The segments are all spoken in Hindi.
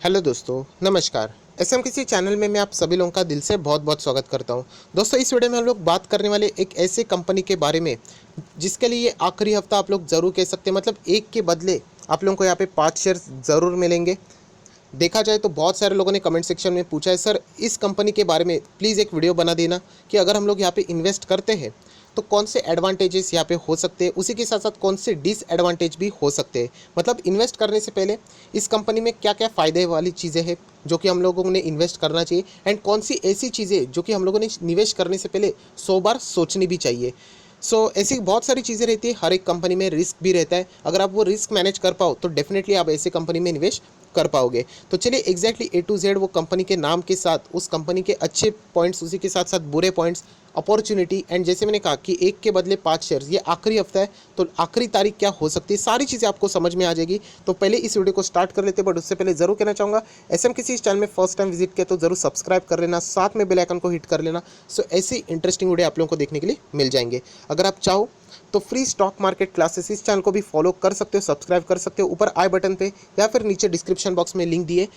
हेलो दोस्तों, नमस्कार। एसएम किसी चैनल में मैं आप सभी लोगों का दिल से बहुत बहुत स्वागत करता हूं। दोस्तों, इस वीडियो में हम लोग बात करने वाले एक ऐसे कंपनी के बारे में जिसके लिए ये आखिरी हफ्ता आप लोग ज़रूर कह सकते हैं। मतलब एक के बदले आप लोगों को यहाँ पे 5 शेयर ज़रूर मिलेंगे। देखा जाए तो बहुत सारे लोगों ने कमेंट सेक्शन में पूछा है, सर इस कंपनी के बारे में प्लीज़ एक वीडियो बना देना कि अगर हम लोग यहाँ पे इन्वेस्ट करते हैं तो कौन से एडवांटेजेस यहाँ पे हो सकते हैं, उसी के साथ साथ कौन से डिसएडवांटेज भी हो सकते हैं। मतलब इन्वेस्ट करने से पहले इस कंपनी में क्या क्या फ़ायदे वाली चीज़ें हैं जो कि हम लोगों ने इन्वेस्ट करना चाहिए, एंड कौन सी ऐसी चीज़ें जो कि हम लोगों ने निवेश करने से पहले 100 बार सोचनी भी चाहिए। ऐसी बहुत सारी चीज़ें रहती है। हर एक कंपनी में रिस्क भी रहता है। अगर आप वो रिस्क मैनेज कर पाओ तो डेफिनेटली आप ऐसे कंपनी में निवेश कर पाओगे। तो चलिए एग्जैक्टली ए टू जेड वो कंपनी के नाम के साथ, उस कंपनी के अच्छे पॉइंट्स, उसी के साथ साथ बुरे पॉइंट्स, अपॉर्चुनिटी, एंड जैसे मैंने कहा कि एक के बदले 5 शेयर, ये आखिरी हफ्ता है तो आखिरी तारीख क्या हो सकती है, सारी चीज़ें आपको समझ में आ जाएगी। तो पहले इस वीडियो को स्टार्ट कर लेते हैं, बट उससे पहले ज़रूर कहना चाहूँगा, एसएम किसी इस चैनल में फर्स्ट टाइम विजिट किया तो ज़रूर सब्सक्राइब कर लेना, साथ में बेल आइकन को हिट कर लेना। ऐसी इंटरेस्टिंग वीडियो आप लोगों को देखने के लिए मिल जाएंगे। अगर आप चाहो तो फ्री स्टॉक मार्केट क्लासेस इस चैनल को भी फॉलो कर सकते हो, सब्सक्राइब कर सकते हो, ऊपर आई बटन पे या फिर नीचे डिस्क्रिप्शन बॉक्स में लिंक दिए।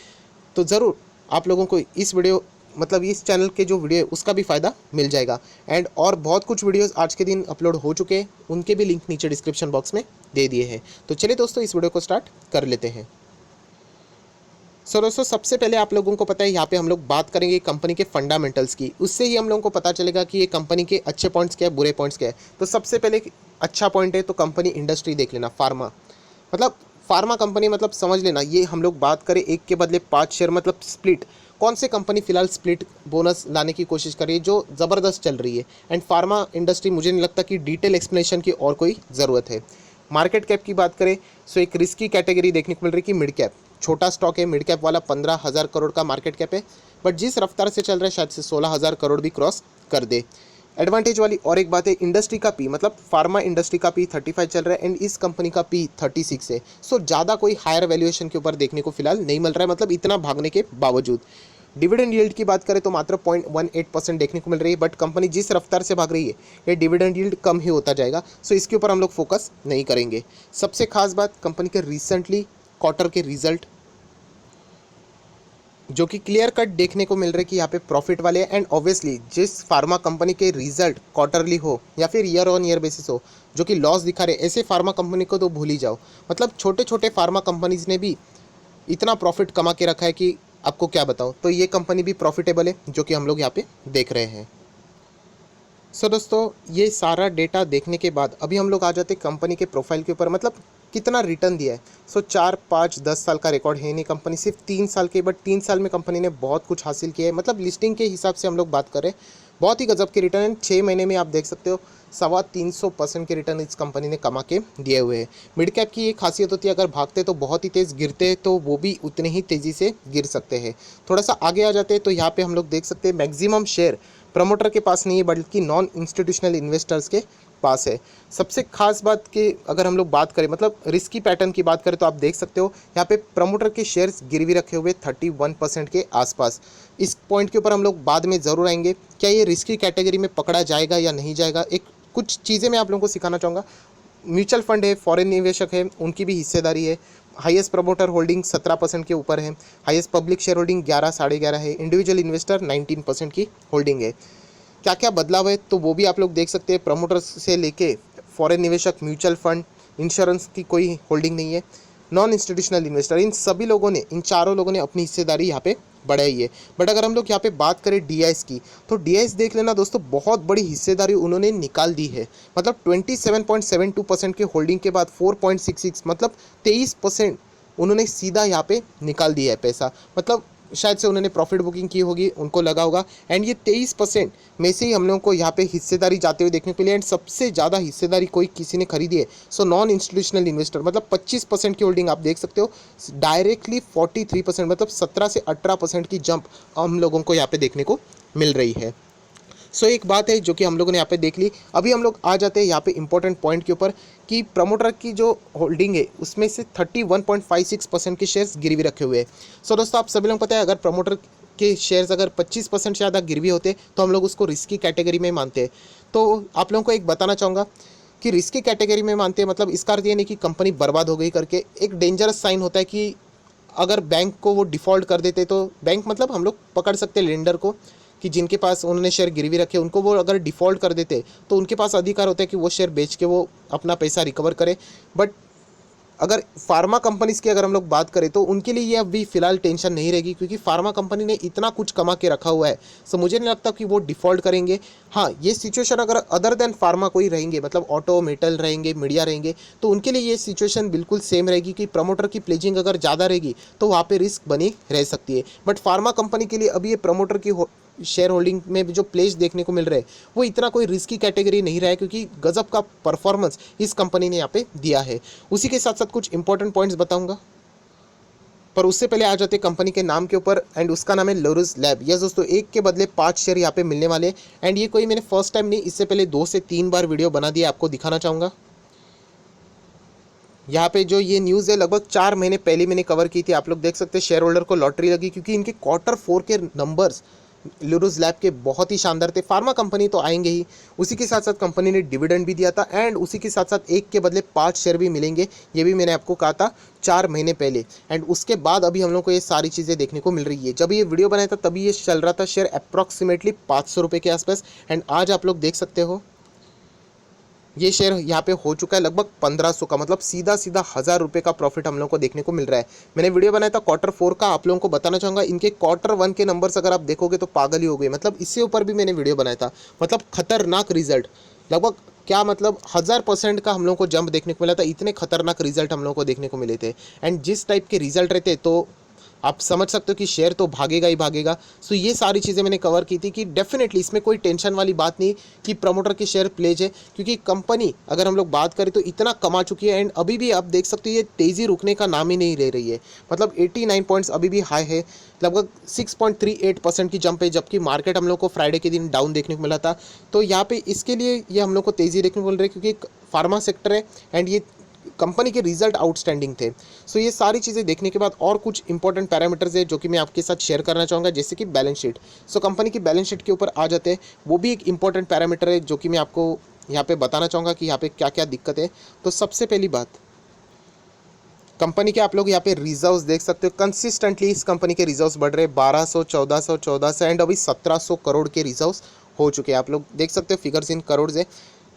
तो ज़रूर आप लोगों को इस वीडियो, मतलब इस चैनल के जो वीडियो है उसका भी फ़ायदा मिल जाएगा। एंड और बहुत कुछ वीडियोस आज के दिन अपलोड हो चुके हैं, उनके भी लिंक नीचे डिस्क्रिप्शन बॉक्स में दे दिए हैं। तो चलिए दोस्तों, इस वीडियो को स्टार्ट कर लेते हैं। दोस्तों, सबसे पहले आप लोगों को पता है यहाँ पे हम लोग बात करेंगे कंपनी के फंडामेंटल्स की। उससे ही हम लोगों को पता चलेगा कि ये कंपनी के अच्छे पॉइंट्स क्या है, बुरे पॉइंट्स क्या है। तो सबसे पहले अच्छा पॉइंट है तो कंपनी इंडस्ट्री देख लेना। फार्मा, मतलब फार्मा कंपनी, मतलब समझ लेना, ये हम लोग बात करें एक के बदले 5 शेयर, मतलब स्प्लिट। कौन सी कंपनी फिलहाल स्प्लिट बोनस लाने की कोशिश कर रही है जो ज़बरदस्त चल रही है। एंड फार्मा इंडस्ट्री, मुझे नहीं लगता कि डिटेल एक्सप्लेनेशन की और कोई ज़रूरत है। मार्केट कैप की बात करें तो एक रिस्की कैटेगरी देखने को मिल रही है कि मिड कैप, छोटा स्टॉक है। मिड कैप वाला 15,000 करोड़ का मार्केट कैप है, बट जिस रफ्तार से चल रहा है शायद से 16,000 करोड़ भी क्रॉस कर दे। एडवांटेज वाली और एक बात है, इंडस्ट्री का पी, मतलब फार्मा इंडस्ट्री का पी 35 चल रहा है एंड इस कंपनी का पी 36 है। ज़्यादा कोई हायर वैल्यूएशन के ऊपर देखने को फिलहाल नहीं मिल रहा है, मतलब इतना भागने के बावजूद। डिविडेंड यील्ड की बात करें तो मात्र 0.18% देखने को मिल रही है, बट कंपनी जिस रफ्तार से भाग रही है ये डिविडेंड यील्ड कम ही होता जाएगा। इसके ऊपर हम लोग फोकस नहीं करेंगे। सबसे खास बात, कंपनी के रिसेंटली क्वार्टर के रिजल्ट जो कि क्लियर कट देखने को मिल रहे कि यहाँ पे प्रॉफिट वाले हैं। एंड ऑब्वियसली जिस फार्मा कंपनी के रिजल्ट क्वार्टरली हो या फिर ईयर ऑन ईयर बेसिस हो जो कि लॉस दिखा रहे, ऐसे फार्मा कंपनी को तो भूल ही जाओ। मतलब छोटे छोटे फार्मा कंपनीज ने भी इतना प्रॉफिट कमा के रखा है कि आपको क्या बताऊँ। तो ये कंपनी भी प्रॉफिटेबल है जो कि हम लोग यहाँ पे देख रहे हैं। दोस्तों, ये सारा डेटा देखने के बाद अभी हम लोग आ जाते हैं कंपनी के प्रोफाइल के ऊपर, मतलब कितना रिटर्न दिया है। 4, 5, 10 साल का रिकॉर्ड है नहीं कंपनी, सिर्फ 3 साल के, बट 3 साल में कंपनी ने बहुत कुछ हासिल किया है। मतलब लिस्टिंग के हिसाब से हम लोग बात करें, बहुत ही गजब के रिटर्न। 6 महीने में आप देख सकते हो 325% के रिटर्न इस कंपनी ने कमा के दिए हुए हैं। मिड कैप की एक खासियत होती है, अगर भागते तो बहुत ही तेज़, गिरते तो वो भी उतने ही तेज़ी से गिर सकते हैं। थोड़ा सा आगे आ जाते हैं तो यहाँ पे हम लोग देख सकते हैं मैक्सिमम शेयर प्रमोटर के पास नहीं है बल्कि नॉन इंस्टीट्यूशनल इन्वेस्टर्स के पास है। सबसे खास बात कि अगर हम लोग बात करें, मतलब रिस्की पैटर्न की बात करें, तो आप देख सकते हो यहाँ पे प्रमोटर के शेयर्स गिरवी रखे हुए 31% के आसपास। इस पॉइंट के ऊपर हम लोग बाद में ज़रूर आएंगे, क्या ये रिस्की कैटेगरी में पकड़ा जाएगा या नहीं जाएगा। एक कुछ चीज़ें मैं आप लोगों को सिखाना चाहूँगा। म्यूचुअल फंड है, फॉरेन निवेशक है, उनकी भी हिस्सेदारी है। हाईएस्ट प्रमोटर होल्डिंग 17% के ऊपर है। हाईएस्ट पब्लिक शेयर होल्डिंग 11, 11.5 है। इंडिविजुअल इन्वेस्टर 19% की होल्डिंग है। क्या क्या बदलाव है तो वो भी आप लोग देख सकते हैं। प्रमोटर्स से लेके फॉरेन निवेशक, म्यूचुअल फंड, इंश्योरेंस की कोई होल्डिंग नहीं है। नॉन इंस्टीट्यूशनल इन्वेस्टर, इन सभी लोगों ने, इन चारों लोगों ने अपनी हिस्सेदारी यहाँ पे बढ़ाई है। बट अगर हम लोग यहाँ पे बात करें डीआईएस की, तो डीआईएस देख लेना दोस्तों, बहुत बड़ी हिस्सेदारी उन्होंने निकाल दी है। मतलब 27.72% के होल्डिंग के बाद 4.66, मतलब 23% उन्होंने सीधा यहाँ पे निकाल दिया है पैसा। मतलब शायद से उन्होंने प्रॉफिट बुकिंग की होगी, उनको लगा होगा। एंड ये 23% में से ही हम लोगों को यहाँ पे हिस्सेदारी जाते हुए देखने को मिली। एंड सबसे ज़्यादा हिस्सेदारी कोई किसी ने खरीदी है नॉन इंस्टीट्यूशनल इन्वेस्टर, मतलब 25% की होल्डिंग आप देख सकते हो। डायरेक्टली 43%, मतलब 17 से 18% की जंप हम लोगों को यहाँ पे देखने को मिल रही है। एक बात है जो कि हम लोगों ने यहाँ पे देख ली। अभी हम लोग आ जाते हैं यहाँ पे इंपॉर्टेंट पॉइंट के ऊपर कि प्रमोटर की जो होल्डिंग है उसमें से 31.56% के शेयर्स गिरवी रखे हुए हैं। दोस्तों, आप सभी लोग पता है, अगर प्रमोटर के शेयर्स अगर 25% से ज़्यादा गिरवी होते तो हम लोग उसको रिस्की कैटेगरी में मानते हैं। तो आप लोगों को एक बताना चाहूँगा कि रिस्की कैटेगरी में मानते हैं, मतलब इसका अर्थ ये नहीं कि कंपनी बर्बाद हो गई करके। एक डेंजरस साइन होता है कि अगर बैंक को वो डिफ़ॉल्ट कर देते तो बैंक मतलब हम लोग पकड़ सकते लेंडर को कि जिनके पास उन्होंने शेयर गिरवी रखे उनको वो अगर डिफ़ॉल्ट कर देते तो उनके पास अधिकार होता है कि वो शेयर बेच के वो अपना पैसा रिकवर करे। बट अगर फार्मा कंपनीज़ की अगर हम लोग बात करें तो उनके लिए ये अभी फ़िलहाल टेंशन नहीं रहेगी, क्योंकि फार्मा कंपनी ने इतना कुछ कमा के रखा हुआ है। सो मुझे नहीं लगता कि वो डिफ़ॉल्ट करेंगे। हाँ, ये सिचुएशन अगर अदर देन फार्मा कोई रहेंगे, मतलब ऑटो, मेटल रहेंगे, मीडिया रहेंगे, तो उनके लिए ये सिचुएशन बिल्कुल सेम रहेगी कि प्रमोटर की प्लेजिंग अगर ज़्यादा रहेगी तो वहाँ पे रिस्क बनी रह सकती है। बट फार्मा कंपनी के लिए अभी ये प्रमोटर की शेयर होल्डिंग में भी जो प्लेज देखने को मिल रहे हैं वो इतना कोई रिस्की कैटेगरी नहीं रहा है, क्योंकि गजब का परफॉर्मेंस इस कंपनी ने यहाँ पे दिया है। उसी के साथ साथ कुछ इंपॉर्टेंट पॉइंट्स बताऊंगा, पर उससे पहले आ जाते कंपनी के नाम के ऊपर, एंड उसका नाम है लोरस लैब। यस दोस्तों, एक के बदले 5 शेयर यहाँ पे मिलने वाले। एंड ये कोई मैंने फर्स्ट टाइम नहीं, इससे पहले 2 से 3 बार वीडियो बना दिया, आपको दिखाना चाहूँगा। यहाँ पे जो ये न्यूज़ है लगभग 4 महीने पहले मैंने कवर की थी। आप लोग देख सकते हैं शेयर होल्डर को लॉटरी लगी, क्योंकि इनके Q4 के नंबर्स लुरुस लैब के बहुत ही शानदार थे। फार्मा कंपनी तो आएंगे ही, उसी के साथ साथ कंपनी ने डिविडेंड भी दिया था, एंड उसी के साथ साथ एक के बदले 5 शेयर भी मिलेंगे। ये भी मैंने आपको कहा था 4 महीने पहले। एंड उसके बाद अभी हम लोग को ये सारी चीज़ें देखने को मिल रही है। जब ये वीडियो बनाया था तभी ये चल रहा था शेयर अप्रॉक्सीमेटली 500 रुपये के आसपास, एंड आज आप लोग देख सकते हो ये शेयर यहाँ पे हो चुका है लगभग 1500 का, मतलब सीधा सीधा 1000 रुपये का प्रॉफिट हम लोगों को देखने को मिल रहा है। मैंने वीडियो बनाया था Q4 का, आप लोगों को बताना चाहूँगा इनके Q1 के नंबर्स अगर आप देखोगे तो पागल ही हो गए। मतलब इससे ऊपर भी मैंने वीडियो बनाया था, मतलब खतरनाक रिजल्ट, लगभग क्या मतलब 1000% का हम लोगों को जंप देखने को मिला था। इतने खतरनाक रिजल्ट हम लोगों को देखने को मिले थे। एंड जिस टाइप के रिजल्ट रहते तो आप समझ सकते हो कि शेयर तो भागेगा ही भागेगा। सो ये सारी चीज़ें मैंने कवर की थी कि डेफिनेटली इसमें कोई टेंशन वाली बात नहीं कि प्रमोटर के शेयर प्लेज है, क्योंकि कंपनी अगर हम लोग बात करें तो इतना कमा चुकी है। एंड अभी भी आप देख सकते हो ये तेज़ी रुकने का नाम ही नहीं ले रही है। मतलब 89 पॉइंट्स अभी भी हाई है, लगभग 6.38% की जंप है, जबकि मार्केट हम लोग को फ्राइडे के दिन डाउन देखने को मिला था। तो यहाँ पे इसके लिए ये हम लोग को तेज़ी देखने को मिल रही है, क्योंकि फार्मा सेक्टर है एंड ये कंपनी के रिजल्ट आउटस्टैंडिंग थे। सो ये सारी चीज़ें देखने के बाद और कुछ इंपॉर्टेंट पैरामीटर्स है जो कि मैं आपके साथ शेयर करना चाहूँगा, जैसे कि बैलेंस शीट। सो कंपनी की बैलेंस शीट के ऊपर आ जाते हैं, वो भी एक इंपॉर्टेंट पैरामीटर है जो कि मैं आपको यहाँ पे बताना चाहूँगा कि यहाँ पे क्या क्या दिक्कत है। तो सबसे पहली बात, कंपनी के आप लोग यहाँ पे रिजर्व्स देख सकते हो। कंसिस्टेंटली इस कंपनी के रिजर्व्स बढ़ रहे हैं, 1200, 1400, 1400 एंड अभी 1700 करोड़ के रिजर्व्स हो चुके हैं। आप लोग देख सकते हो फिगर्स इन करोड़ है।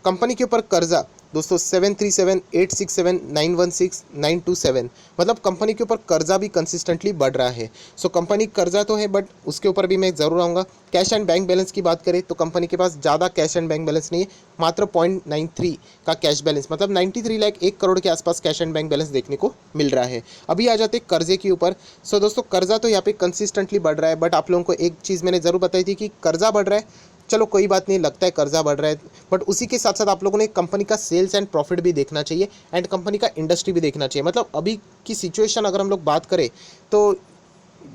कंपनी के ऊपर कर्जा दोस्तों 737, 867, 916, 927, मतलब कंपनी के ऊपर कर्जा भी कंसिस्टेंटली बढ़ रहा है। सो कंपनी कर्जा तो है, बट उसके ऊपर भी मैं ज़रूर आऊँगा। कैश एंड बैंक बैलेंस की बात करें तो कंपनी के पास ज़्यादा कैश एंड बैंक बैलेंस नहीं है, मात्र 0.93 का कैश बैलेंस, मतलब 93 लाख 1 करोड़ के आसपास कैश एंड बैंक बैलेंस देखने को मिल रहा है। अभी आ जाते कर्जे के ऊपर। सो दोस्तों कर्जा तो यहाँ पे कंसिस्टेंटली बढ़ रहा है, बट आप लोगों को एक चीज़ मैंने ज़रूर बताई थी कि कर्जा बढ़ रहा है, चलो कोई बात नहीं, लगता है कर्जा बढ़ रहा है, बट उसी के साथ साथ आप लोगों ने कंपनी का सेल्स एंड प्रॉफिट भी देखना चाहिए एंड कंपनी का इंडस्ट्री भी देखना चाहिए। मतलब अभी की सिचुएशन अगर हम लोग बात करें तो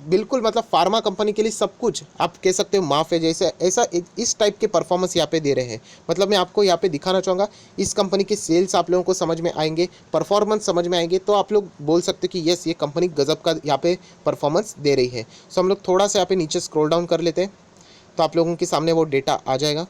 बिल्कुल मतलब फार्मा कंपनी के लिए सब कुछ आप कह सकते हो माफ़ है, जैसे ऐसा इस टाइप के परफॉर्मेंस यहाँ पे दे रहे हैं। मतलब मैं आपको यहाँ पे दिखाना चाहूँगा, इस कंपनी के सेल्स आप लोगों को समझ में आएंगे, परफॉर्मेंस समझ में आएंगे, तो आप लोग बोल सकते हो कि यस ये कंपनी गजब का यहाँ पे परफॉर्मेंस दे रही है। सो हम लोग थोड़ा सा यहाँ पे नीचे स्क्रॉल डाउन कर लेते हैं तो आप लोगों के सामने वो डेटा आ जाएगा।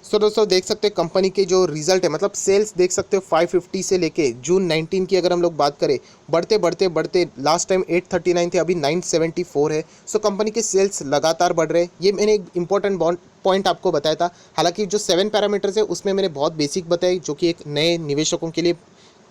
सो दोस्तों देख सकते हैं कंपनी के जो रिजल्ट है, मतलब सेल्स देख सकते हो 550 से लेके जून 19 की अगर हम लोग बात करें, बढ़ते बढ़ते बढ़ते लास्ट टाइम 839 थे, अभी 974 है। सो कंपनी के सेल्स लगातार बढ़ रहे हैं। ये मैंने एक इंपॉर्टेंट पॉइंट आपको बताया था। हालांकि जो 7 पैरामीटर्स है उसमें मैंने बहुत बेसिक बताए, जो कि एक नए निवेशकों के लिए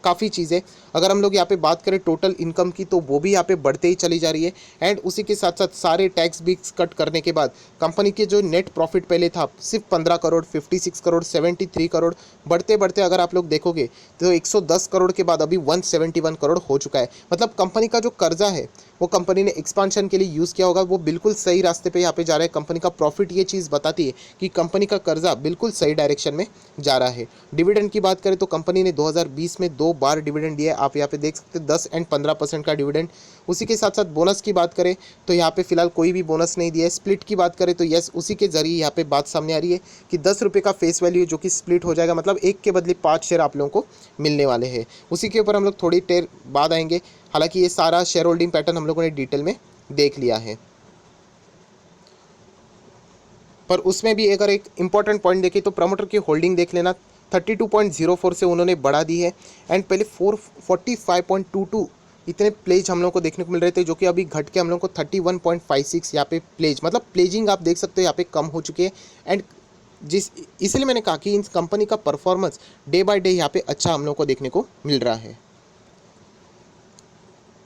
काफ़ी चीज़ें। अगर हम लोग यहाँ पे बात करें टोटल इनकम की तो वो भी यहाँ पे बढ़ते ही चली जा रही है। एंड उसी के साथ साथ सारे टैक्स भी कट करने के बाद कंपनी के जो नेट प्रॉफिट पहले था सिर्फ 15 करोड़, 56 करोड़, 73 करोड़, बढ़ते बढ़ते अगर आप लोग देखोगे तो 110 करोड़ के बाद अभी 171 करोड़ हो चुका है। मतलब कंपनी का जो कर्जा है वो कंपनी ने एक्सपांशन के लिए यूज़ किया होगा, वो बिल्कुल सही रास्ते पे यहाँ पे जा रहा है। कंपनी का प्रॉफिट ये चीज़ बताती है कि कंपनी का कर्जा बिल्कुल सही डायरेक्शन में जा रहा है। डिविडेंड की बात करें तो कंपनी ने 2020 में 2 बार डिविडेंड दिया है, आप यहाँ पे देख सकते हैं 10 एंड 15% का डिविडेंड। उसी के साथ साथ बोनस की बात करें तो यहाँ पे फिलहाल कोई भी बोनस नहीं दिया है। स्प्लिट की बात करें तो यस उसी के जरिए यहाँ पे बात सामने आ रही है कि 10 रुपये का फेस वैल्यू है जो कि स्प्लिट हो जाएगा, मतलब एक के बदले 5 शेयर आप लोगों को मिलने वाले हैं। उसी के ऊपर हम लोग थोड़ी देर बाद आएंगे। हालांकि ये सारा शेयर होल्डिंग पैटर्न हम लोगों ने डिटेल में देख लिया है, पर उसमें भी अगर एक इंपॉर्टेंट पॉइंट देखें तो प्रमोटर की होल्डिंग देख लेना। 32.04 से उन्होंने बढ़ा दी है। एंड पहले 445.22 इतने प्लेज हम लोग को देखने को मिल रहे थे, जो कि अभी घट के हम लोग को 31.56 यहाँ पे प्लेज, मतलब प्लेजिंग आप देख सकते हो यहाँ पे कम हो चुके हैं। एंड इसलिए मैंने कहा कि इन कंपनी का परफॉर्मेंस डे बाय डे यहाँ पे अच्छा हम लोग को देखने को मिल रहा है।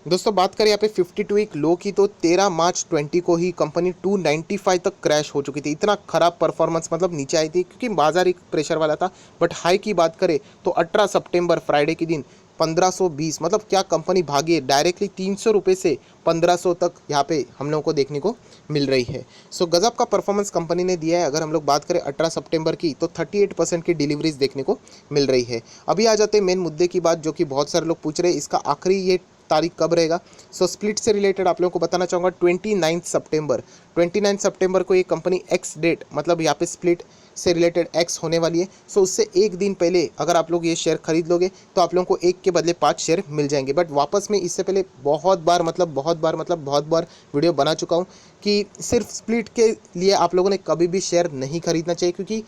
दोस्तों बात करें यहाँ पे 52 वीक लो की, तो 13 मार्च 20 को ही कंपनी 295 तक क्रैश हो चुकी थी। इतना खराब परफॉर्मेंस, मतलब नीचे आई थी क्योंकि बाजार एक प्रेशर वाला था। बट हाई की बात करें तो 18 सितंबर फ्राइडे के दिन 1520, मतलब क्या कंपनी भागी है, डायरेक्टली 300 रुपये से 1500 तक यहाँ पे हम लोगों को देखने को मिल रही है। सो गजब का परफॉर्मेंस कंपनी ने दिया है। अगर हम लोग बात करें 18 सितंबर की, तो 38% की डिलीवरीज देखने को मिल रही है। अभी आ जाते हैं मेन मुद्दे की बात, जो कि बहुत सारे लोग पूछ रहे हैं इसका आखिरी ये तारीख कब रहेगा। सो स्प्लिट से रिलेटेड आप लोगों को बताना चाहूँगा 29 सितंबर को ये कंपनी एक्स डेट, मतलब यहाँ पे स्प्लिट से रिलेटेड एक्स होने वाली है। सो उससे एक दिन पहले अगर आप लोग ये शेयर खरीद लोगे तो आप लोगों को एक के बदले 5 शेयर मिल जाएंगे। बट वापस में इससे पहले बहुत बार वीडियो बना चुका हूँ कि सिर्फ स्प्लिट के लिए आप लोगों ने कभी भी शेयर नहीं खरीदना चाहिए, क्योंकि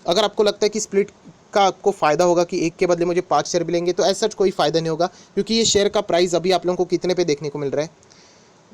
अगर आपको लगता है कि स्प्लिट का आपको फ़ायदा होगा कि एक के बदले मुझे 5 शेयर मिलेंगे, तो ऐसा कोई फ़ायदा नहीं होगा, क्योंकि ये शेयर का प्राइस अभी आप लोगों को कितने पे देखने को मिल रहा है,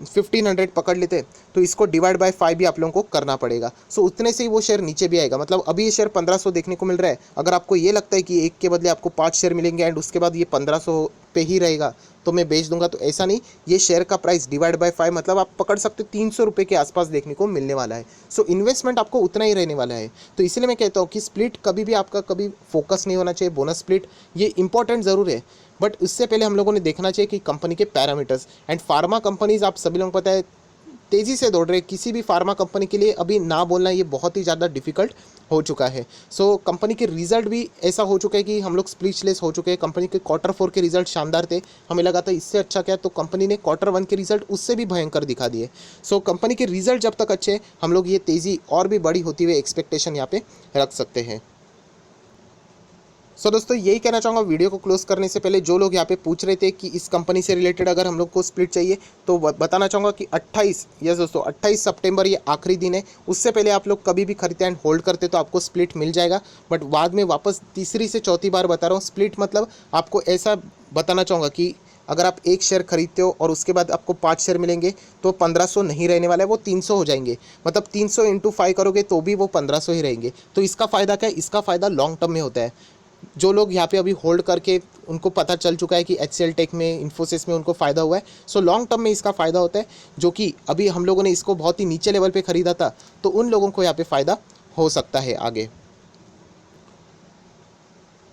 1500 पकड़ लेते, तो इसको डिवाइड बाय 5 भी आप लोगों को करना पड़ेगा। सो उतने से ही वो शेयर नीचे भी आएगा। मतलब अभी ये शेयर 1500 देखने को मिल रहा है। अगर आपको ये लगता है कि एक के बदले आपको 5 शेयर मिलेंगे एंड उसके बाद ये 1500 पे ही रहेगा तो मैं बेच दूंगा, तो ऐसा नहीं। ये शेयर का प्राइस डिवाइड बाय 5, मतलब आप पकड़ सकते 300 रुपये के आसपास देखने को मिलने वाला है। सो इन्वेस्टमेंट आपको उतना ही रहने वाला है। तो इसलिए मैं कहता हूँ कि स्प्लिट कभी भी आपका कभी फोकस नहीं होना चाहिए। बोनस स्प्लिट ये इंपॉर्टेंट ज़रूर है, बट उससे पहले हम लोगों ने देखना चाहिए कि कंपनी के पैरामीटर्स। एंड फार्मा कंपनीज आप सभी लोगों को पता है तेज़ी से दौड़ रहे, किसी भी फार्मा कंपनी के लिए अभी ना बोलना ये बहुत ही ज़्यादा डिफिकल्ट हो चुका है। सो कंपनी के रिजल्ट भी ऐसा हो चुका है कि हम लोग स्पीचलेस हो चुके हैं। कंपनी के Q4 के रिजल्ट शानदार थे, हमें लगा था इससे अच्छा क्या, तो कंपनी ने Q1 के रिजल्ट उससे भी भयंकर दिखा दिए। सो कंपनी के रिजल्ट जब तक अच्छे, हम लोग ये तेज़ी और भी बड़ी होती हुई एक्सपेक्टेशन यहाँ पे रख सकते हैं। सो दोस्तों यही कहना चाहूँगा वीडियो को क्लोज करने से पहले। जो लोग यहाँ पे पूछ रहे थे कि इस कंपनी से रिलेटेड अगर हम लोग को स्प्लिट चाहिए, तो बताना चाहूँगा कि 28 सितंबर ये आखिरी दिन है। उससे पहले आप लोग कभी भी खरीदते एंड होल्ड करते तो आपको स्प्लिट मिल जाएगा। बट बाद में वापस तीसरी से चौथी बार बता रहा हूँ, स्प्लिट मतलब आपको ऐसा बताना चाहूँगा कि अगर आप एक शेयर खरीदते हो और उसके बाद आपको 5 शेयर मिलेंगे, तो 1500 नहीं रहने वाला है, वो 300 हो जाएंगे। मतलब 300 × 5 करोगे तो भी वो 1500 ही रहेंगे। तो इसका फ़ायदा क्या है, इसका फ़ायदा लॉन्ग टर्म में होता है। जो लोग यहाँ पे अभी होल्ड करके उनको पता चल चुका है कि HCL टेक में, इन्फोसिस में उनको फ़ायदा हुआ है, सो लॉन्ग टर्म में इसका फ़ायदा होता है। जो कि अभी हम लोगों ने इसको बहुत ही नीचे लेवल पे ख़रीदा था, तो उन लोगों को यहाँ पे फ़ायदा हो सकता है आगे।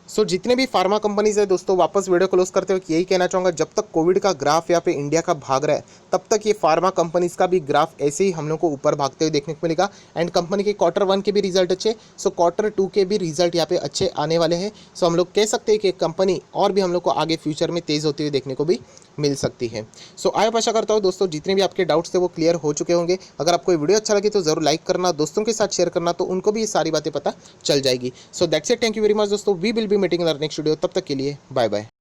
सो जितने भी फार्मा कंपनीज है दोस्तों, वापस वीडियो क्लोज करते हुए यही कहना चाहूँगा, जब तक कोविड का ग्राफ यहाँ पे इंडिया का भाग रहा है, तब तक ये फार्मा कंपनीज का भी ग्राफ ऐसे ही हम लोग को ऊपर भागते हुए देखने को मिलेगा। एंड कंपनी के Q1 के भी रिजल्ट अच्छे, सो Q2 के भी रिजल्ट यहाँ पे अच्छे आने वाले हैं। सो हम लोग कह सकते हैं कि कंपनी और भी हम लोग को आगे फ्यूचर में तेज़ होती हुई देखने को भी मिल सकती है। सो आशा करता हूँ दोस्तों जितने भी आपके डाउट्स थे वो क्लियर हो चुके होंगे। अगर आपको ये वीडियो अच्छा लगे तो ज़रूर लाइक करना, दोस्तों के साथ शेयर करना, तो उनको भी ये सारी बातें पता चल जाएगी। So that's it, thank you very much दोस्तों, we will be meeting in our next video. तब तक के लिए बाय बाय।